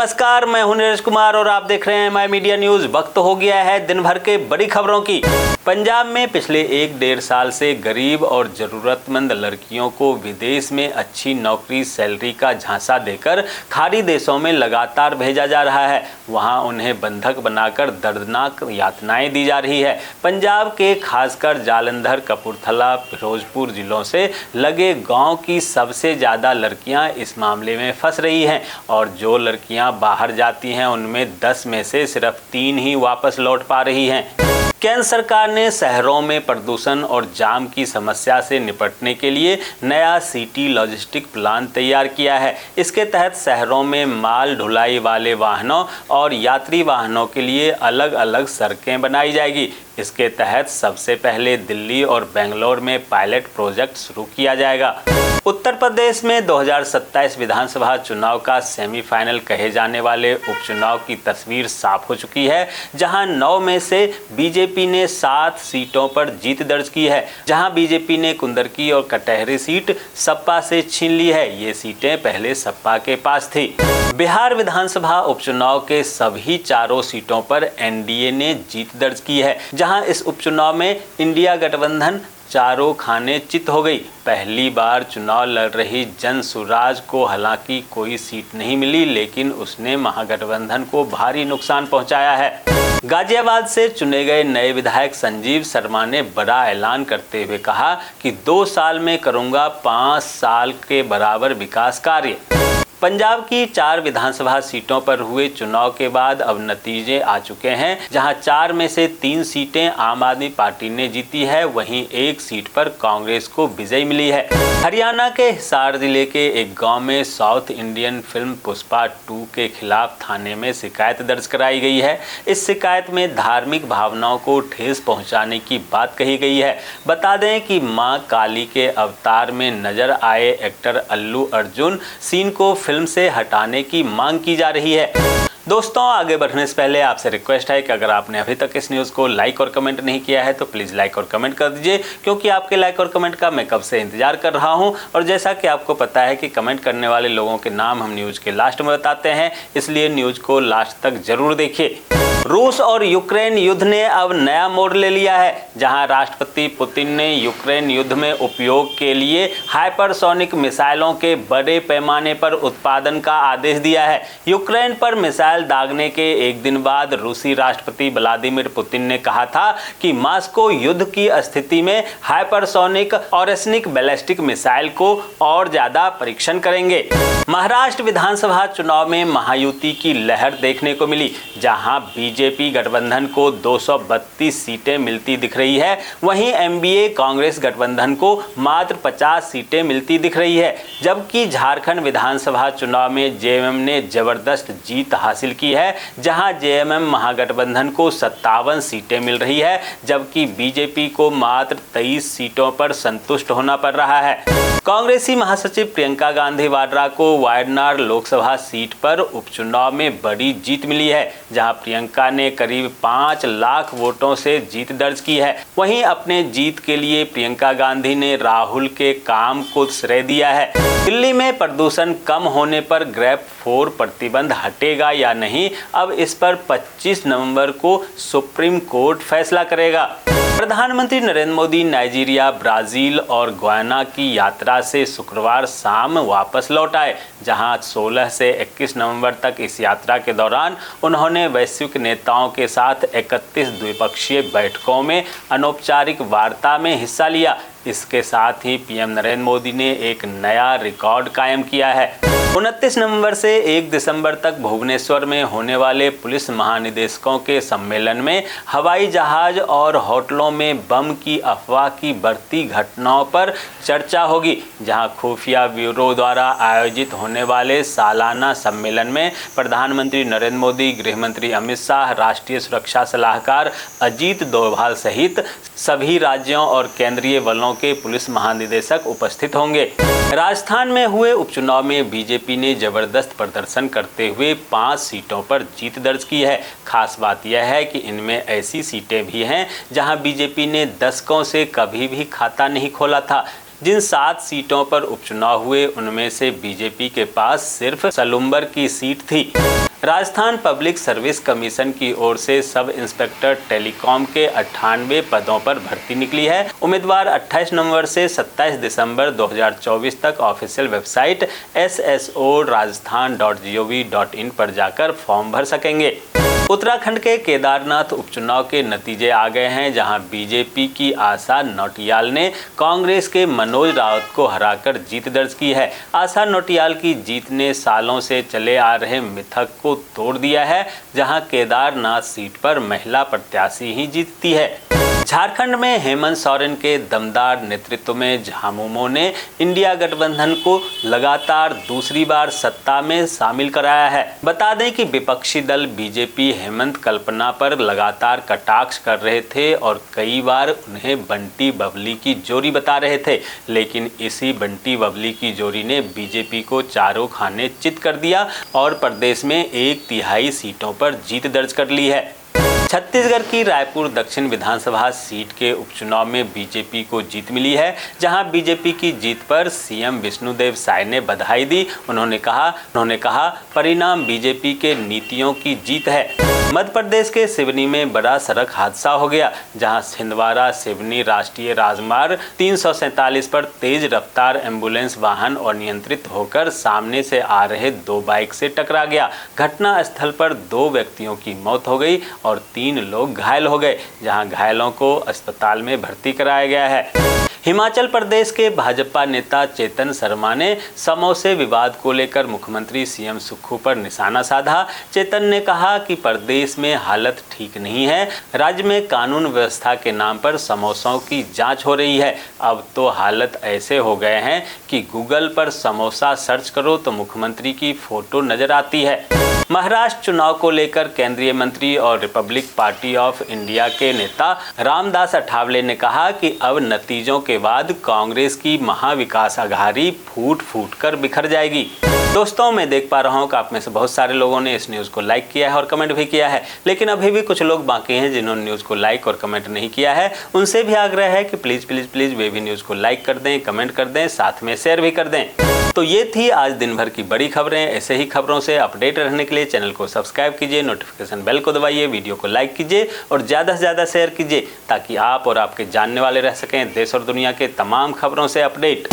नमस्कार, मैं हूं नीरज कुमार और आप देख रहे हैं माय मीडिया न्यूज। वक्त हो गया है दिन भर के बड़ी खबरों की। पंजाब में पिछले 1-1.5 साल से गरीब और जरूरतमंद लड़कियों को विदेश में अच्छी नौकरी सैलरी का झांसा देकर खाड़ी देशों में लगातार भेजा जा रहा है। वहां उन्हें बंधक बनाकर दर्दनाक यातनाएं दी जा रही है। पंजाब के खासकर जालंधर, कपूरथला, फिरोजपुर जिलों से लगे गाँव की सबसे ज़्यादा लड़कियाँ इस मामले में फंस रही हैं और जो लड़कियां बाहर जाती हैं उनमें 10 में से सिर्फ 3 ही वापस लौट पा रही हैं। केंद्र सरकार ने शहरों में प्रदूषण और जाम की समस्या से निपटने के लिए नया सिटी लॉजिस्टिक प्लान तैयार किया है। इसके तहत शहरों में माल ढुलाई वाले वाहनों और यात्री वाहनों के लिए अलग अलग सड़कें बनाई जाएगी। इसके तहत सबसे पहले दिल्ली और बेंगलोर में पायलट प्रोजेक्ट शुरू किया जाएगा। उत्तर प्रदेश में 2027 विधानसभा चुनाव का सेमीफाइनल कहे जाने वाले उपचुनाव की तस्वीर साफ हो चुकी है, जहां 9 में से बीजेपी ने 7 सीटों पर जीत दर्ज की है। जहां बीजेपी ने कुंदरकी और कटहरी सीट सपा से छीन ली है। ये सीटें पहले सपा के पास थी। बिहार विधानसभा उपचुनाव के सभी 4 सीटों पर एनडीए ने जीत दर्ज की है, जहां इस उपचुनाव में इंडिया गठबंधन चारों खाने चित हो गई। पहली बार चुनाव लड़ रही जन सुराज को हालांकि कोई सीट नहीं मिली, लेकिन उसने महागठबंधन को भारी नुकसान पहुंचाया है। गाजियाबाद से चुने गए नए विधायक संजीव शर्मा ने बड़ा ऐलान करते हुए कहा कि 2 साल में करूंगा 5 साल के बराबर विकास कार्य। पंजाब की 4 विधानसभा सीटों पर हुए चुनाव के बाद अब नतीजे आ चुके हैं, जहां 4 में से 3 सीटें आम आदमी पार्टी ने जीती है, वहीं 1 सीट पर कांग्रेस को विजय मिली है। हरियाणा के हिसार जिले के एक गांव में साउथ इंडियन फिल्म पुष्पा 2 के खिलाफ थाने में शिकायत दर्ज कराई गई है। इस शिकायत में धार्मिक भावनाओं को ठेस पहुंचाने की बात कही गई है। बता दें कि मां काली के अवतार में नजर आए एक्टर अल्लू अर्जुन सीन को फिल्म से हटाने की मांग की जा रही है। दोस्तों, आगे बढ़ने से पहले आपसे रिक्वेस्ट है कि अगर आपने अभी तक इस न्यूज़ को लाइक और कमेंट नहीं किया है तो प्लीज़ लाइक और कमेंट कर दीजिए, क्योंकि आपके लाइक और कमेंट का मैं कब से इंतजार कर रहा हूं। और जैसा कि आपको पता है कि कमेंट करने वाले लोगों के नाम हम न्यूज़ के लास्ट में बताते हैं, इसलिए न्यूज़ को लास्ट तक जरूर देखिए। रूस और यूक्रेन युद्ध ने अब नया मोड़ ले लिया है, जहां राष्ट्रपति पुतिन ने यूक्रेन युद्ध में उपयोग के लिए हाइपरसोनिक मिसाइलों के बड़े पैमाने पर उत्पादन का आदेश दिया है। यूक्रेन पर मिसाइल दागने के एक दिन बाद रूसी राष्ट्रपति व्लादिमीर पुतिन ने कहा था कि मॉस्को युद्ध की स्थिति में हाइपरसोनिक और एसनिक बैलिस्टिक मिसाइल को और ज्यादा परीक्षण करेंगे। महाराष्ट्र विधानसभा चुनाव में महायुति की लहर देखने को मिली, जहां बीजेपी गठबंधन को 232 सीटें मिलती दिख रही है, वहीं एमबीए कांग्रेस गठबंधन को मात्र 50 सीटें मिलती दिख रही है। जबकि झारखंड विधानसभा चुनाव में जेएमएम ने जबरदस्त जीत हासिल की है, जहां जेएमएम महागठबंधन को 57 सीटें मिल रही है, जबकि बीजेपी को मात्र 23 सीटों पर संतुष्ट होना पड़ रहा है। कांग्रेसी महासचिव प्रियंका गांधी वाड्रा को वायनाड लोकसभा सीट पर उपचुनाव में बड़ी जीत मिली है, जहां प्रियंका ने करीब 5 लाख वोटों से जीत दर्ज की है। वहीं अपने जीत के लिए प्रियंका गांधी ने राहुल के काम को श्रेय दिया है। दिल्ली में प्रदूषण कम होने पर ग्रेप 4 प्रतिबंध हटेगा या नहीं, अब इस पर 25 नवंबर को सुप्रीम कोर्ट फैसला करेगा। प्रधानमंत्री नरेंद्र मोदी नाइजीरिया, ब्राजील और गुयाना की यात्रा से शुक्रवार शाम वापस लौट आए, जहां 16 से 21 नवंबर तक इस यात्रा के दौरान उन्होंने वैश्विक नेताओं के साथ 31 द्विपक्षीय बैठकों में अनौपचारिक वार्ता में हिस्सा लिया। इसके साथ ही पीएम नरेंद्र मोदी ने एक नया रिकॉर्ड कायम किया है। 29 नवंबर से 1 दिसंबर तक भुवनेश्वर में होने वाले पुलिस महानिदेशकों के सम्मेलन में हवाई जहाज और होटलों में बम की अफवाह की बढ़ती घटनाओं पर चर्चा होगी, जहां खुफिया ब्यूरो द्वारा आयोजित होने वाले सालाना सम्मेलन में प्रधानमंत्री नरेंद्र मोदी, गृह मंत्री अमित शाह, राष्ट्रीय सुरक्षा सलाहकार अजीत डोभाल सहित सभी राज्यों और केंद्रीय बलों के पुलिस महानिदेशक उपस्थित होंगे। राजस्थान में हुए उपचुनाव में बीजेपी ने जबरदस्त प्रदर्शन करते हुए 5 सीटों पर जीत दर्ज की है। खास बात यह है कि इनमें ऐसी सीटें भी हैं जहां बीजेपी ने दशकों से कभी भी खाता नहीं खोला था। जिन 7 सीटों पर उपचुनाव हुए उनमें से बीजेपी के पास सिर्फ सलुम्बर की सीट थी। राजस्थान पब्लिक सर्विस कमीशन की ओर से सब इंस्पेक्टर टेलीकॉम के 98 पदों पर भर्ती निकली है। उम्मीदवार 28 नवंबर से 27 दिसंबर 2024 तक ऑफिशियल वेबसाइट sso.rajasthan.gov.in पर जाकर फॉर्म भर सकेंगे। उत्तराखंड के केदारनाथ उपचुनाव के नतीजे आ गए हैं, जहां बीजेपी की आशा नौटियाल ने कांग्रेस के मनोज रावत को हराकर जीत दर्ज की है। आशा नौटियाल की जीत ने सालों से चले आ रहे मिथक को तोड़ दिया है, जहां केदारनाथ सीट पर महिला प्रत्याशी ही जीतती है। झारखंड में हेमंत सोरेन के दमदार नेतृत्व में झामुमो ने इंडिया गठबंधन को लगातार दूसरी बार सत्ता में शामिल कराया है। बता दें कि विपक्षी दल बीजेपी हेमंत कल्पना पर लगातार कटाक्ष कर रहे थे और कई बार उन्हें बंटी बबली की जोड़ी बता रहे थे, लेकिन इसी बंटी बबली की जोड़ी ने बीजेपी को चारों खाने चित कर दिया और प्रदेश में 1/3 सीटों पर जीत दर्ज कर ली है। छत्तीसगढ़ की रायपुर दक्षिण विधानसभा सीट के उपचुनाव में बीजेपी को जीत मिली है, जहां बीजेपी की जीत पर सीएम विष्णुदेव साय ने बधाई दी। उन्होंने कहा परिणाम बीजेपी के नीतियों की जीत है। मध्य प्रदेश के सिवनी में बड़ा सड़क हादसा हो गया, जहां छिंदवाड़ा सिवनी राष्ट्रीय राजमार्ग 347 पर तेज रफ्तार एम्बुलेंस वाहन अनियंत्रित होकर सामने से आ रहे 2 बाइक से टकरा गया। घटना स्थल पर 2 व्यक्तियों की मौत हो गई और 3 लोग घायल हो गए, जहां घायलों को अस्पताल में भर्ती कराया गया है। हिमाचल प्रदेश के भाजपा नेता चेतन शर्मा ने समोसे विवाद को लेकर मुख्यमंत्री सीएम सुक्खू पर निशाना साधा। चेतन ने कहा कि प्रदेश में हालत ठीक नहीं है, राज्य में कानून व्यवस्था के नाम पर समोसों की जांच हो रही है। अब तो हालत ऐसे हो गए हैं कि गूगल पर समोसा सर्च करो तो मुख्यमंत्री की फोटो नजर आती है। महाराष्ट्र चुनाव को लेकर केंद्रीय मंत्री और रिपब्लिक पार्टी ऑफ इंडिया के नेता रामदास अठावले ने कहा कि अब नतीजों के बाद कांग्रेस की महाविकास अघाड़ी फूट फूट कर बिखर जाएगी। दोस्तों, मैं देख पा रहा हूं कि आप में से बहुत सारे लोगों ने इस न्यूज़ को लाइक किया है और कमेंट भी किया है, लेकिन अभी भी कुछ लोग बाकी हैं जिन्होंने न्यूज़ को लाइक और कमेंट नहीं किया है। उनसे भी आग्रह है कि प्लीज़ वे भी न्यूज़ को लाइक कर दें, कमेंट कर दें, साथ में शेयर भी कर दें। तो ये थी आज दिन भर की बड़ी खबरें। ऐसे ही खबरों से अपडेट रहने के लिए चैनल को सब्सक्राइब कीजिए, नोटिफिकेशन बेल को दबाइए, वीडियो को लाइक कीजिए और ज़्यादा से ज़्यादा शेयर कीजिए, ताकि आप और आपके जानने वाले रह सकें देश और दुनिया के तमाम खबरों से अपडेट।